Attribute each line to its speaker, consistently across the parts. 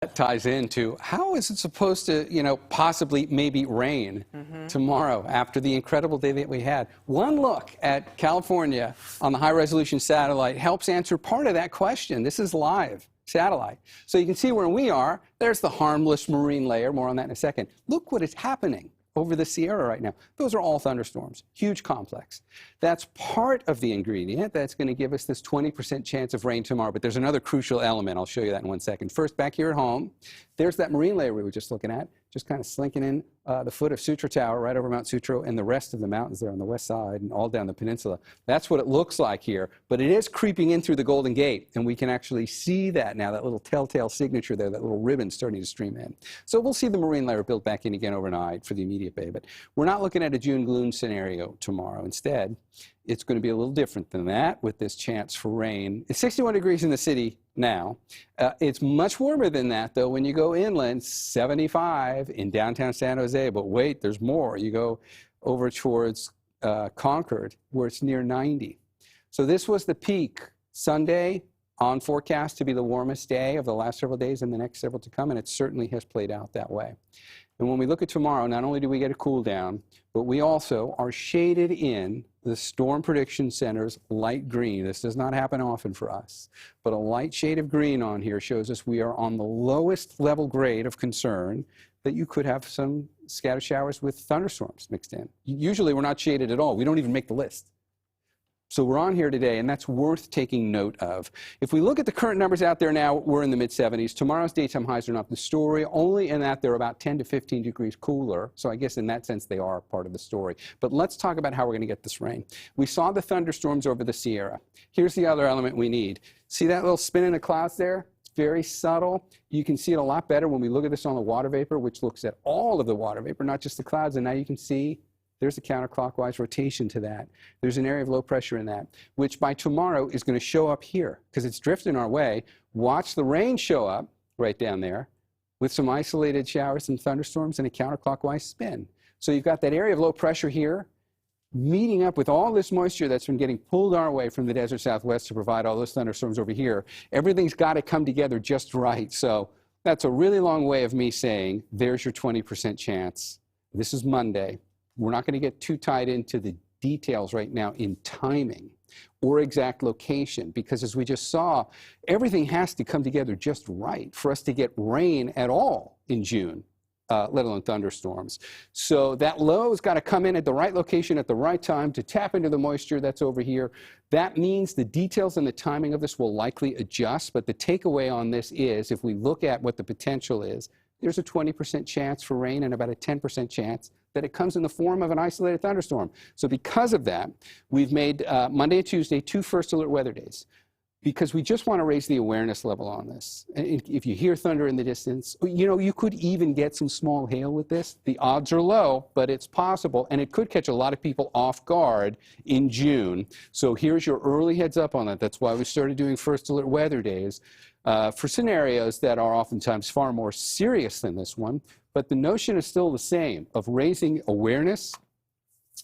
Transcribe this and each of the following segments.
Speaker 1: That ties into how is it supposed to, possibly maybe rain tomorrow after the incredible day that we had. One look at California on the high-resolution satellite helps answer part of that question. This is live satellite. So you can see where we are. There's the harmless marine layer. More on that in a second. Look what is happening over the Sierra right now. Those are all thunderstorms, huge complex. That's part of the ingredient that's going to give us this 20% chance of rain tomorrow. But there's another crucial element. I'll show you that in 1 second. First, back here at home, there's that marine layer we were just looking at, just kind of slinking in the foot of Sutro Tower right over Mount Sutro and the rest of the mountains there on the west side and all down the peninsula. That's what it looks like here. But it is creeping in through the Golden Gate, and we can actually see that now, that little telltale signature there, that little ribbon starting to stream in. So we'll see the marine layer built back in again overnight for the immediate bay. But we're not looking at a June gloom scenario tomorrow. Instead, it's going to be a little different than that with this chance for rain. It's 61 degrees in the city now. It's much warmer than that, though, when you go inland, 75 in downtown San Jose. But wait, there's more. You go over towards Concord, where it's near 90. So this was the peak Sunday, on forecast to be the warmest day of the last several days and the next several to come, and it certainly has played out that way. And when we look at tomorrow, not only do we get a cool down, but we also are shaded in the Storm Prediction Center's light green. This does not happen often for us, but a light shade of green on here shows us we are on the lowest level grade of concern that you could have some scattered showers with thunderstorms mixed in. Usually we're not shaded at all. We don't even make the list. So we're on here today, and that's worth taking note of. If we look at the current numbers out there now, we're in the mid-70s. Tomorrow's daytime highs are not the story, only in that they're about 10 to 15 degrees cooler. So I guess in that sense, they are part of the story. But let's talk about how we're going to get this rain. We saw the thunderstorms over the Sierra. Here's the other element we need. See that little spin in the clouds there? It's very subtle. You can see it a lot better when we look at this on the water vapor, which looks at all of the water vapor, not just the clouds. And now you can see there's a counterclockwise rotation to that. There's an area of low pressure in that, which by tomorrow is going to show up here because it's drifting our way. Watch the rain show up right down there with some isolated showers and thunderstorms and a counterclockwise spin. So you've got that area of low pressure here meeting up with all this moisture that's been getting pulled our way from the desert southwest to provide all those thunderstorms over here. Everything's got to come together just right. So that's a really long way of me saying there's your 20% chance. This is Monday. We're not going to get too tied into the details right now in timing or exact location, because as we just saw, everything has to come together just right for us to get rain at all in June, let alone thunderstorms. So that low's got to come in at the right location at the right time to tap into the moisture that's over here. That means the details and the timing of this will likely adjust, but the takeaway on this is, if we look at what the potential is, there's a 20% chance for rain and about a 10% chance that it comes in the form of an isolated thunderstorm. So because of that, we've made Monday and Tuesday 2 first alert weather days, because we just want to raise the awareness level on this. And if you hear thunder in the distance, you could even get some small hail with this. The odds are low, but it's possible, and it could catch a lot of people off guard in June. So here's your early heads up on that. That's why we started doing first alert weather days for scenarios that are oftentimes far more serious than this one. But the notion is still the same, of raising awareness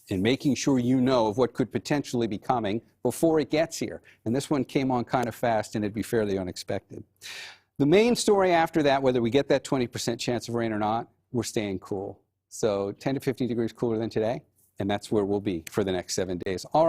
Speaker 1: and making sure you know of what could potentially be coming before it gets here. And this one came on kind of fast, and it'd be fairly unexpected. The main story after that, whether we get that 20% chance of rain or not, we're staying cool. So 10 to 15 degrees cooler than today, and that's where we'll be for the next 7 days. All right.